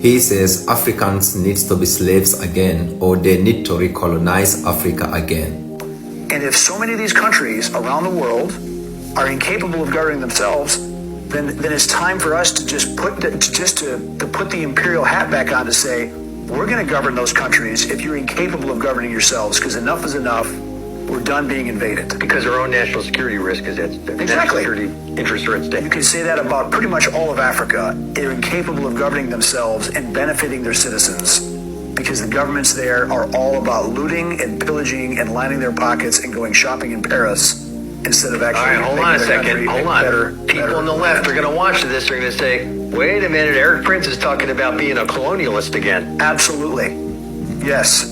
He says Africans need to be slaves again, or they need to recolonize Africa again. And if so many of these countries around the world are incapable of governing themselves, then it's time for us to just put the imperial hat back on to say, we're going to govern those countries if you're incapable of governing yourselves, because enough is enough. We're done being invaded. Because our own national security risk is at stake. Exactly. National security interests are at stake. You can say that about pretty much all of Africa. They're incapable of governing themselves and benefiting their citizens, because the governments there are all about looting and pillaging and lining their pockets and going shopping in Paris instead of actually. All right, hold on a second. Hold on. People on the left are going to watch this. They're going to say, wait a minute, Erik Prince is talking about being a colonialist again. Absolutely. Yes.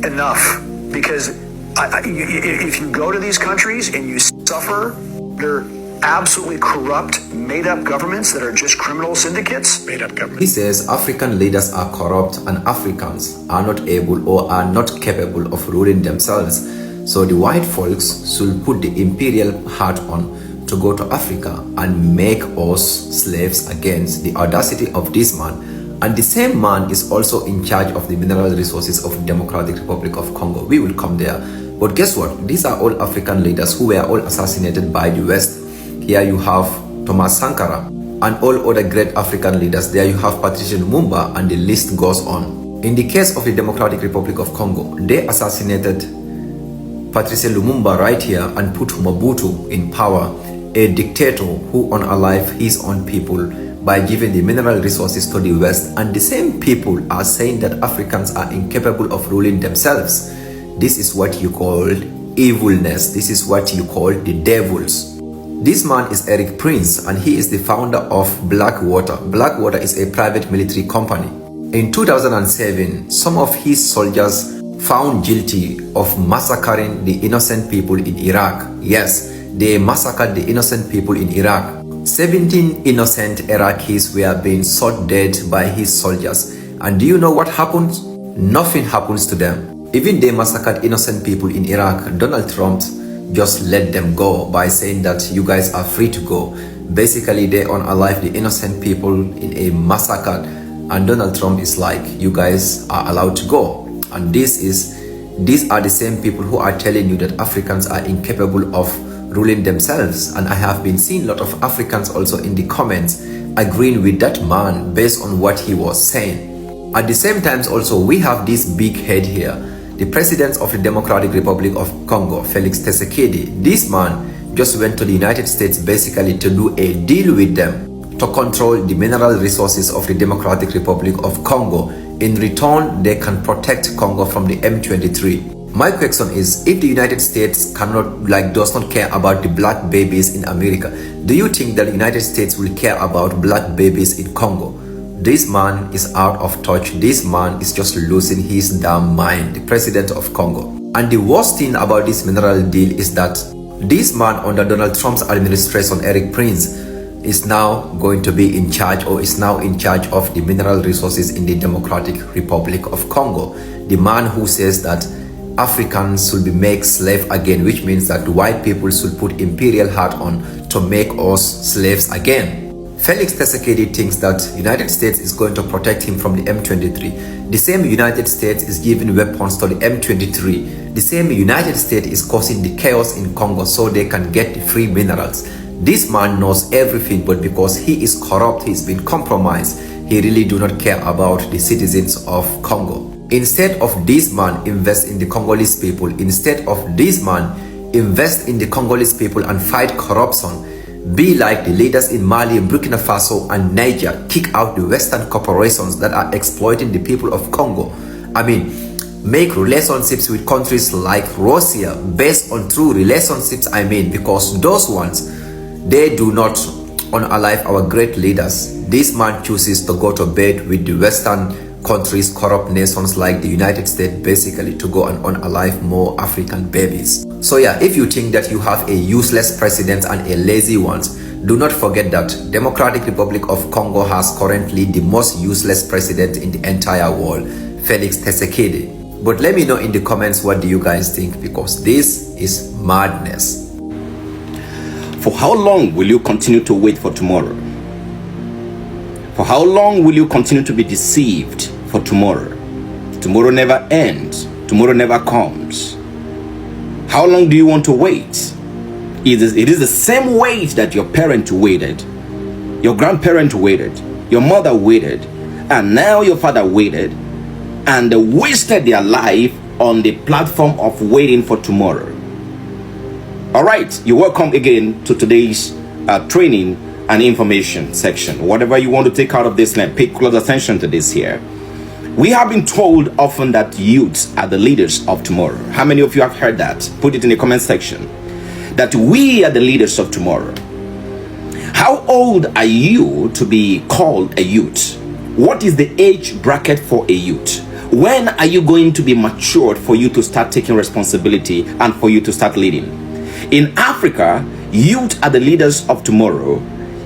Enough. Because if you go to these countries and you suffer, they're absolutely corrupt, made-up governments that are just criminal syndicates. Made-up governments. He says African leaders are corrupt and Africans are not able or are not capable of ruling themselves. So the white folks should put the imperial hat on to go to Africa and make us slaves against the audacity of this man. And the same man is also in charge of the mineral resources of the Democratic Republic of Congo. We will come there. But guess what? These are all African leaders who were all assassinated by the West. Here you have Thomas Sankara and all other great African leaders. There you have Patrice Lumumba, and the list goes on. In the case of the Democratic Republic of Congo, they assassinated Patrice Lumumba right here and put Mobutu in power, a dictator who unalived his own people by giving the mineral resources to the West. And the same people are saying that Africans are incapable of ruling themselves. This is what you call evilness. This is what you call the devils. This man is Erik Prince, and he is the founder of Blackwater. Blackwater is a private military company. In 2007, some of his soldiers found guilty of massacring the innocent people in Iraq. Yes, they massacred the innocent people in Iraq. 17 innocent Iraqis were being shot dead by his soldiers. And do you know what happens? Nothing happens to them. Even they massacred innocent people in Iraq. Donald Trump just let them go by saying that you guys are free to go. Basically, they unalive the innocent people in a massacre, and Donald Trump is like, you guys are allowed to go. And these are the same people who are telling you that Africans are incapable of ruling themselves. And I have been seeing a lot of Africans also in the comments agreeing with that man based on what he was saying. At the same time also, we have this big head here, the president of the Democratic Republic of Congo, Felix Tshisekedi. This man just went to the United States basically to do a deal with them to control the mineral resources of the Democratic Republic of Congo. In return, they can protect Congo from the M23. My question is, if the United States does not care about the black babies in America, do you think that the United States will care about black babies in Congo? This man is out of touch. This man is just losing his damn mind, the president of Congo. And the worst thing about this mineral deal is that this man under Donald Trump's administration, Erik Prince, is now going to be in charge, or is now in charge of the mineral resources in the Democratic Republic of Congo. The man who says that Africans should be made slave again, which means that white people should put imperial hat on to make us slaves again. Felix Tshisekedi thinks that United States is going to protect him from the M23. The same United States is giving weapons to the M23. The same United States is causing the chaos in Congo so they can get the free minerals. This man knows everything, but because he is corrupt, he's been compromised, he really do not care about the citizens of Congo. Instead of this man invest in the Congolese people, instead of this man invest in the Congolese people and fight corruption, be like the leaders in Mali, Burkina Faso and Niger, kick out the Western corporations that are exploiting the people of Congo. I mean, make relationships with countries like Russia based on true relationships, because those ones, they do not unalive our great leaders. This man chooses to go to bed with the Western countries, corrupt nations like the United States, basically to go and unalive more African babies. So yeah, if you think that you have a useless president and a lazy one, do not forget that Democratic Republic of Congo has currently the most useless president in the entire world, Felix Tshisekedi. But let me know in the comments, what do you guys think, because this is madness. For how long will you continue to wait for tomorrow? For how long will you continue to be deceived for tomorrow? Tomorrow never ends. Tomorrow never comes. How long do you want to wait? It is the same wait that your parent waited, your grandparent waited, your mother waited, and now your father waited, and they wasted their life on the platform of waiting for tomorrow. All right, you're welcome again to today's training and information section. Whatever you want to take out of this, pay close attention to this here. We have been told often that youths are the leaders of tomorrow. How many of you have heard that? Put it in the comment section. That we are the leaders of tomorrow. How old are you to be called a youth? What is the age bracket for a youth? When are you going to be matured for you to start taking responsibility and for you to start leading? In Africa, youth are the leaders of tomorrow.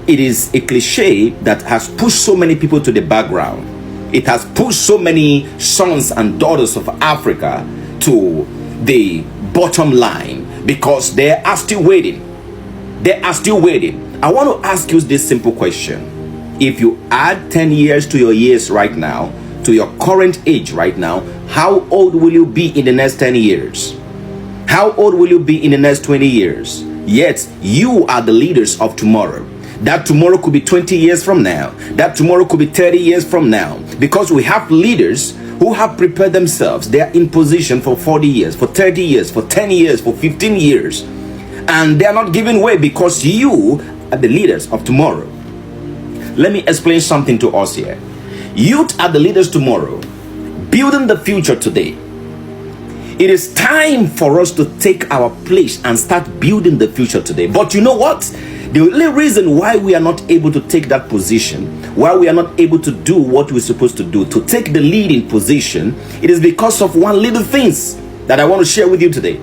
It is a cliche that has pushed so many people to the background. It has pushed so many sons and daughters of Africa to the bottom line because they are still waiting. They are still waiting. I want to ask you this simple question. If you add 10 years to your years right now, to your current age right now, how old will you be in the next 10 years? How old will you be in the next 20 years? Yet, you are the leaders of tomorrow. That tomorrow could be 20 years from now. That tomorrow could be 30 years from now. Because we have leaders who have prepared themselves. They are in position for 40 years, for 30 years, for 10 years, for 15 years. And they are not giving way because you are the leaders of tomorrow. Let me explain something to us here. Youth are the leaders tomorrow, building the future today. It is time for us to take our place and start building the future today. But you know what? The only reason why we are not able to take that position, why we are not able to do what we're supposed to do, to take the leading position, it is because of one little things that I want to share with you today.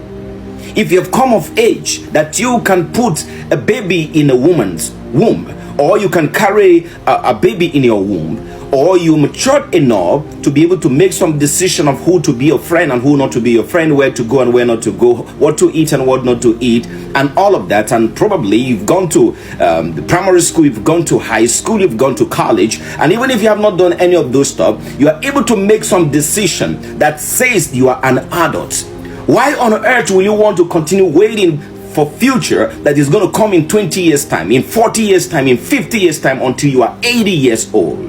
If you have come of age that you can put a baby in a woman's womb, or you can carry a baby in your womb, or you matured enough to be able to make some decision of who to be your friend and who not to be your friend, where to go and where not to go, what to eat and what not to eat, and all of that. And probably you've gone to the primary school, you've gone to high school, you've gone to college, and even if you have not done any of those stuff, you are able to make some decision that says you are an adult. Why on earth will you want to continue waiting for future that is going to come in 20 years time, in 40 years time, in 50 years time, until you are 80 years old?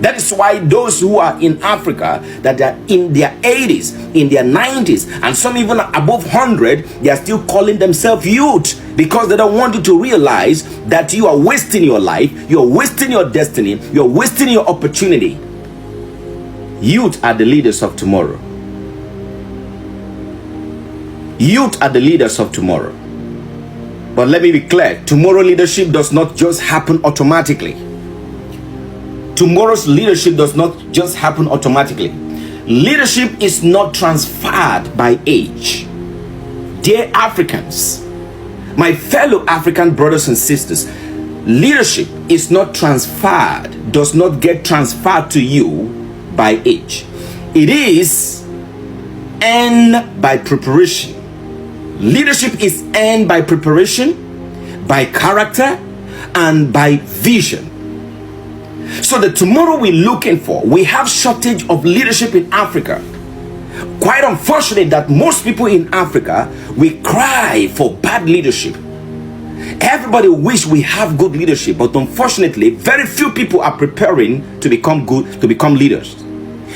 That is why those who are in Africa that are in their 80s, in their 90s, and some even above 100, they are still calling themselves youth, because they don't want you to realize that you are wasting your life, you are wasting your destiny, you are wasting your opportunity. Youth are the leaders of tomorrow. Youth are the leaders of tomorrow. But let me be clear, tomorrow leadership does not just happen automatically. Tomorrow's leadership does not just happen automatically. Leadership is not transferred by age. Dear Africans, my fellow African brothers and sisters, leadership is not transferred, does not get transferred to you by age. It is earned by preparation. Leadership is earned by preparation, by character, and by vision. So the tomorrow we're looking for, we have shortage of leadership in Africa. Quite unfortunate that most people in Africa, we cry for bad leadership. Everybody wish we have good leadership, but unfortunately, very few people are preparing to become good, to become leaders.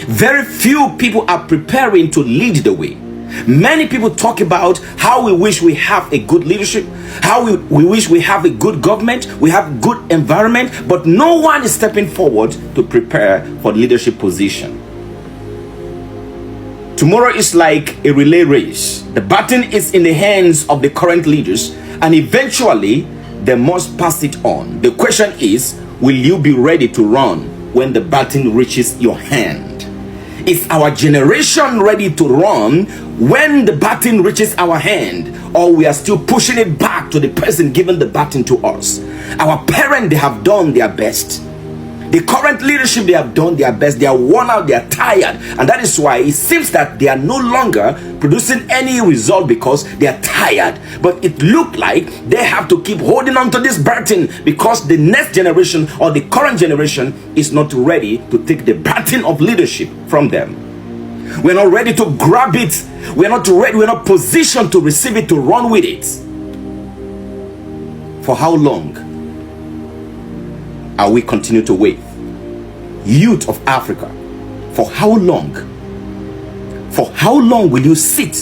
Very few people are preparing to lead the way. Many people talk about how we wish we have a good leadership, how we wish we have a good government, we have good environment, but no one is stepping forward to prepare for leadership position. Tomorrow is like a relay race. The baton is in the hands of the current leaders, and eventually they must pass it on. The question is, will you be ready to run when the baton reaches your hand? Is our generation ready to run when the baton reaches our hand, or we are still pushing it back to the person giving the baton to us? Our parents, they have done their best. The current leadership, they have done their best. They are worn out, they are tired. And that is why it seems that they are no longer producing any result, because they are tired. But it looked like they have to keep holding on to this burden, because the next generation or the current generation is not ready to take the burden of leadership from them. We're not ready to grab it. We're not ready. We're not positioned to receive it, to run with it. For how long are we continue to wait? Youth of Africa, for how long? For how long will you sit?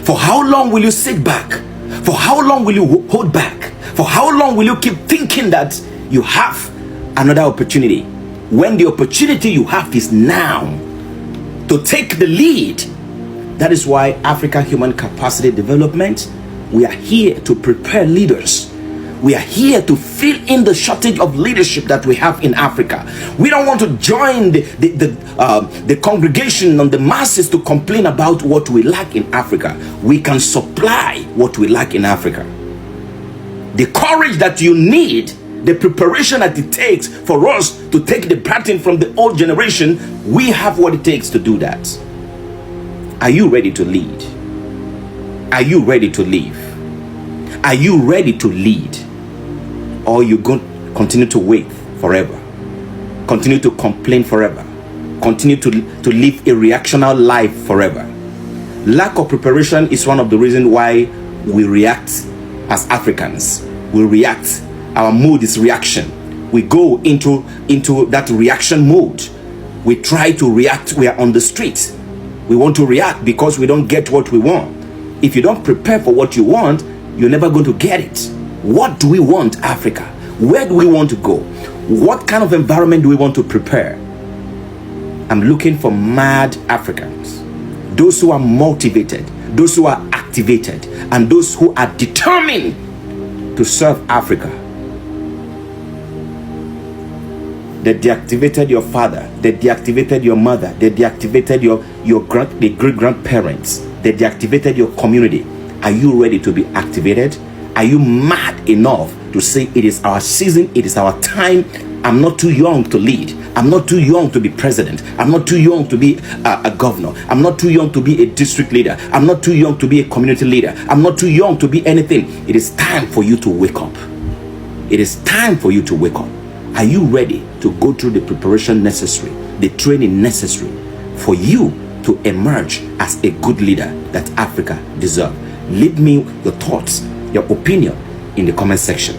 For how long will you sit back? For how long will you hold back? For how long will you keep thinking that you have another opportunity, when the opportunity you have is now to take the lead? That is why Africa Human Capacity Development, we are here to prepare leaders. We are here to fill in the shortage of leadership that we have in Africa. We don't want to join the congregation and the masses to complain about what we lack in Africa. We can supply what we lack in Africa. The courage that you need, the preparation that it takes for us to take the pattern from the old generation, we have what it takes to do that. Are you ready to lead? Are you ready to live? Are you ready to lead? Or you going to continue to wait forever? Continue to complain forever? Continue to live a reactional life forever? Lack of preparation is one of the reasons why we react as Africans. We react. Our mood is reaction. We go into that reaction mode. We try to react. We are on the street. We want to react because we don't get what we want. If you don't prepare for what you want, you're never going to get it. What do we want, Africa? Where do we want to go? What kind of environment do we want to prepare? I'm looking for mad Africans, those who are motivated, those who are activated, and those who are determined to serve Africa. They deactivated your father, they deactivated your mother, they deactivated your great-grandparents, they deactivated your community. Are you ready to be activated? Are you mad enough to say it is our season, it is our time? I'm not too young to lead. I'm not too young to be president. I'm not too young to be a governor. I'm not too young to be a district leader. I'm not too young to be a community leader. I'm not too young to be anything. It is time for you to wake up. It is time for you to wake up. Are you ready to go through the preparation necessary, the training necessary for you to emerge as a good leader that Africa deserves? Leave me your thoughts, your opinion in the comment section.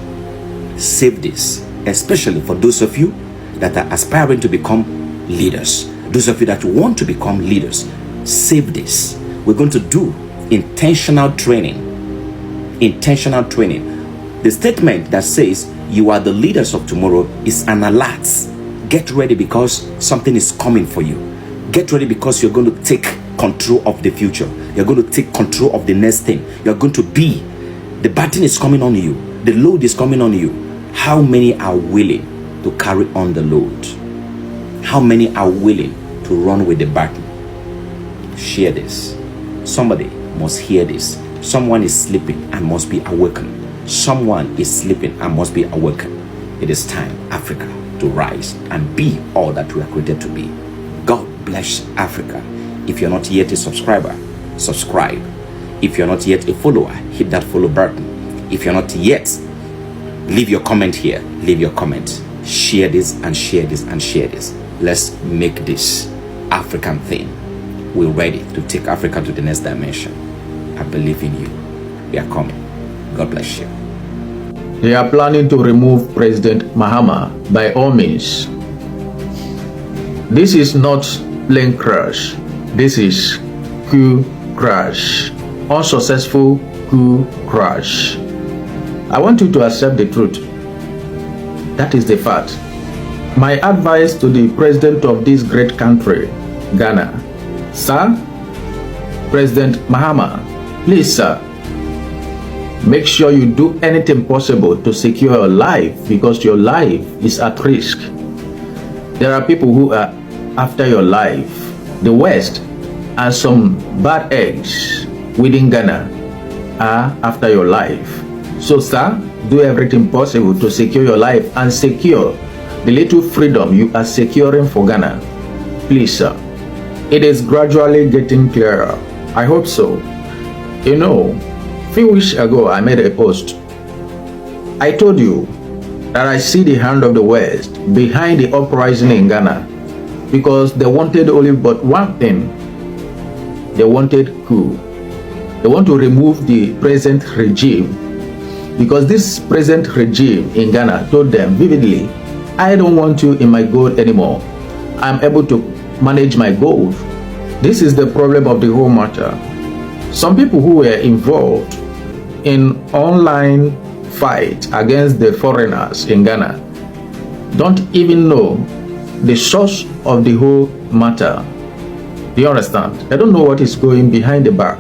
Save this, especially for those of you that are aspiring to become leaders, those of you that want to become leaders. Save this. We're going to do intentional training. The statement that says you are the leaders of tomorrow is an alert. Get ready, because something is coming for you. Get ready, because you're going to take control of the future. You're going to take control of the next thing. You're going to be, the burden is coming on you, the load is coming on you. How many are willing to carry on the load? How many are willing to run with the burden? Share this. Somebody must hear this. Someone is sleeping and must be awakened. Someone is sleeping and must be awakened. It is time, Africa, to rise and be all that we are created to be. God bless Africa. If you're not yet a subscriber, subscribe. If you're not yet a follower, hit that follow button. If you're not yet, leave your comment here. Leave your comment. Share this and share this and share this. Let's make this African thing. We're ready to take Africa to the next dimension. I believe in you. We are coming. God bless you. They are planning to remove President Mahama by all means. This is not plane crash. This is coup crash. Unsuccessful coup crash. I want you to accept the truth. That is the fact. My advice to the president of this great country, Ghana. Sir, President Mahama, please, sir, make sure you do anything possible to secure your life, because your life is at risk. There are people who are after your life. The West and some bad eggs within Ghana are after your life. So, sir, do everything possible to secure your life and secure the little freedom you are securing for Ghana. Please, sir, it is gradually getting clearer. I hope so. You know, a few weeks ago I made a post. I told you that I see the hand of the West behind the uprising in Ghana because they wanted only but one thing. They wanted coup. They want to remove the present regime because this present regime in Ghana told them vividly, I don't want you in my gold anymore. I'm able to manage my gold. This is the problem of the whole matter. Some people who were involved in online fight against the foreigners in Ghana don't even know the source of the whole matter. Do you understand? They don't know what is going behind the back.